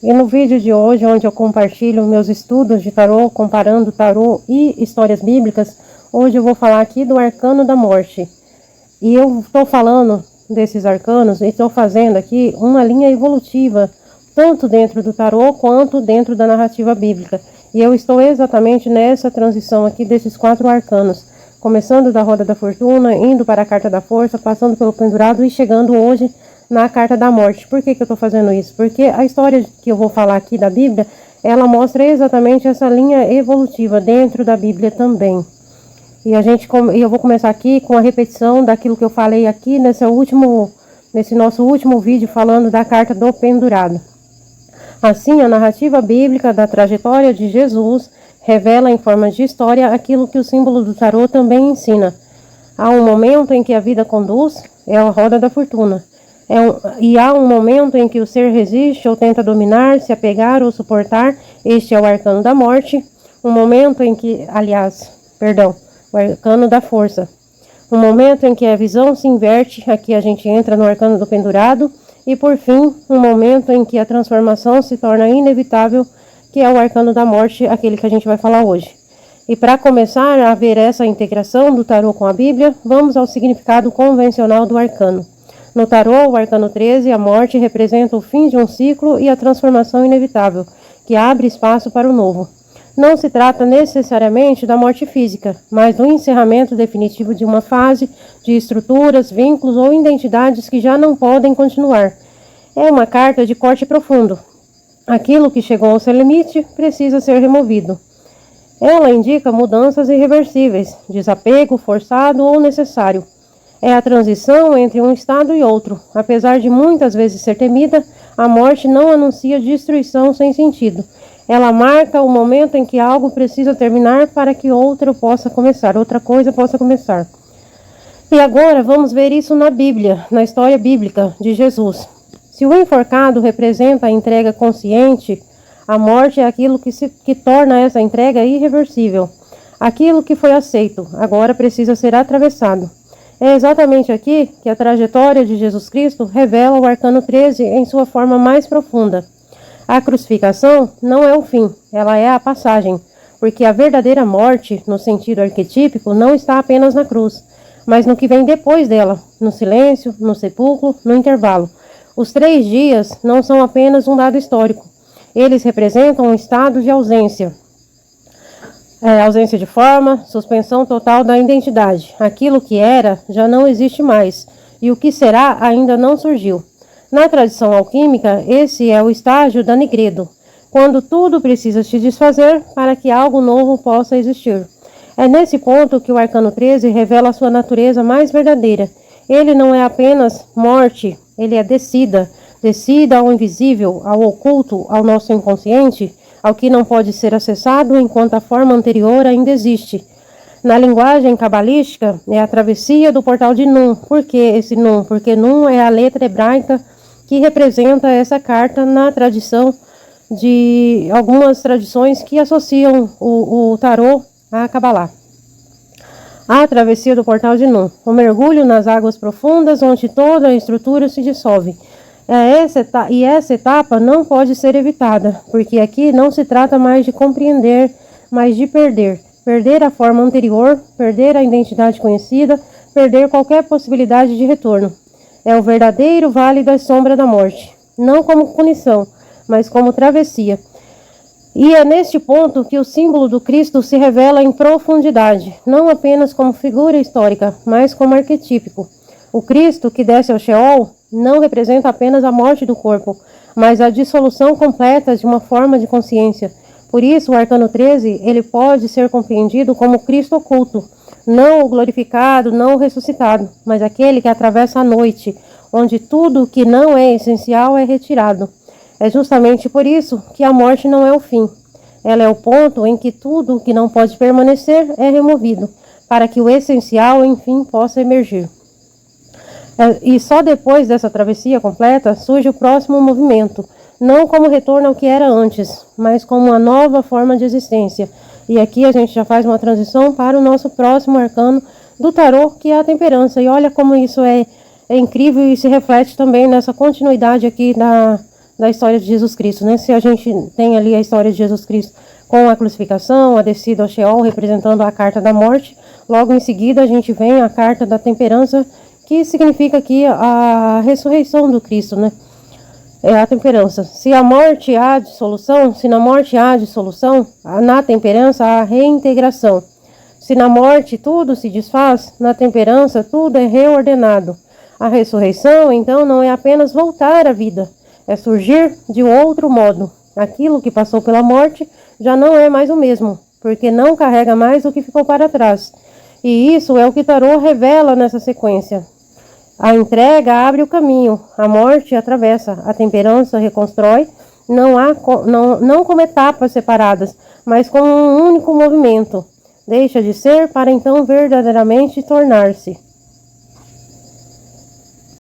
E no vídeo de hoje, onde eu compartilho meus estudos de tarô, comparando tarô e histórias bíblicas, hoje eu vou falar aqui do Arcano da Morte. E eu estou falando desses arcanos e estou fazendo aqui uma linha evolutiva, tanto dentro do tarô quanto dentro da narrativa bíblica. E eu estou exatamente nessa transição aqui desses 4 arcanos, começando da Roda da Fortuna, indo para a Carta da Força, passando pelo Pendurado e chegando hoje na Carta da Morte. Por que eu estou fazendo isso? Porque a história que eu vou falar aqui da Bíblia, ela mostra exatamente essa linha evolutiva dentro da Bíblia também. E eu vou começar aqui com a repetição daquilo que eu falei aqui nesse nosso último vídeo falando da Carta do Pendurado. Assim, a narrativa bíblica da trajetória de Jesus revela em forma de história aquilo que o símbolo do tarô também ensina. Há um momento em que a vida conduz, é a Roda da Fortuna. E há um momento em que o ser resiste ou tenta dominar, se apegar ou suportar, este é o Arcano da Morte. Um momento em que, o Arcano da Força. Um momento em que a visão se inverte, aqui a gente entra no Arcano do Pendurado. E por fim, um momento em que a transformação se torna inevitável, que é o Arcano da Morte, aquele que a gente vai falar hoje. E para começar a ver essa integração do tarô com a Bíblia, vamos ao significado convencional do arcano. No tarô, o Arcano 13, a morte representa o fim de um ciclo e a transformação inevitável, que abre espaço para o novo. Não se trata necessariamente da morte física, mas do encerramento definitivo de uma fase, de estruturas, vínculos ou identidades que já não podem continuar. É uma carta de corte profundo. Aquilo que chegou ao seu limite precisa ser removido. Ela indica mudanças irreversíveis, desapego forçado ou necessário. É a transição entre um estado e outro. Apesar de muitas vezes ser temida, a morte não anuncia destruição sem sentido. Ela marca o momento em que algo precisa terminar para que outra coisa possa começar. E agora vamos ver isso na Bíblia, na história bíblica de Jesus. Se o enforcado representa a entrega consciente, a morte é aquilo que torna essa entrega irreversível. Aquilo que foi aceito, agora precisa ser atravessado. É exatamente aqui que a trajetória de Jesus Cristo revela o Arcano 13 em sua forma mais profunda. A crucificação não é o fim, ela é a passagem, porque a verdadeira morte, no sentido arquetípico, não está apenas na cruz, mas no que vem depois dela, no silêncio, no sepulcro, no intervalo. Os 3 dias não são apenas um dado histórico, eles representam um estado de ausência. Ausência de forma, suspensão total da identidade. Aquilo que era já não existe mais, e o que será ainda não surgiu. Na tradição alquímica, esse é o estágio da Nigredo, quando tudo precisa se desfazer para que algo novo possa existir. É nesse ponto que o Arcano 13 revela a sua natureza mais verdadeira. Ele não é apenas morte, ele é descida ao invisível, ao oculto, ao nosso inconsciente, ao que não pode ser acessado enquanto a forma anterior ainda existe. Na linguagem cabalística, é a travessia do portal de Num. Por que esse Num? Porque Num é a letra hebraica que representa essa carta na tradição de algumas tradições que associam o tarô à Cabalá. A travessia do portal de Num, o mergulho nas águas profundas onde toda a estrutura se dissolve. Essa etapa não pode ser evitada, porque aqui não se trata mais de compreender, mas de perder. Perder a forma anterior, perder a identidade conhecida, perder qualquer possibilidade de retorno. É o verdadeiro vale da sombra da morte, não como punição, mas como travessia. E é neste ponto que o símbolo do Cristo se revela em profundidade, não apenas como figura histórica, mas como arquetípico. O Cristo que desce ao Sheol não representa apenas a morte do corpo, mas a dissolução completa de uma forma de consciência. Por isso, o Arcano 13, ele pode ser compreendido como Cristo oculto, não o glorificado, não o ressuscitado, mas aquele que atravessa a noite, onde tudo que não é essencial é retirado. É justamente por isso que a morte não é o fim. Ela é o ponto em que tudo que não pode permanecer é removido, para que o essencial, enfim, possa emergir. E só depois dessa travessia completa surge o próximo movimento, não como retorno ao que era antes, mas como uma nova forma de existência. E aqui a gente já faz uma transição para o nosso próximo arcano do tarô, que é a temperança. E olha como isso é incrível e se reflete também nessa continuidade aqui da história de Jesus Cristo, né? Se a gente tem ali a história de Jesus Cristo com a crucificação, a descida ao Sheol, representando a carta da morte, logo em seguida a gente vem a carta da temperança, que significa aqui a ressurreição do Cristo, né? É a temperança. Se a morte há dissolução, se na morte há dissolução, na temperança há reintegração. Se na morte tudo se desfaz, na temperança tudo é reordenado. A ressurreição, então, não é apenas voltar à vida, é surgir de outro modo. Aquilo que passou pela morte já não é mais o mesmo, porque não carrega mais o que ficou para trás. E isso é o que Tarô revela nessa sequência. A entrega abre o caminho, a morte atravessa, a temperança reconstrói, não como etapas separadas, mas como um único movimento. Deixa de ser para então verdadeiramente tornar-se.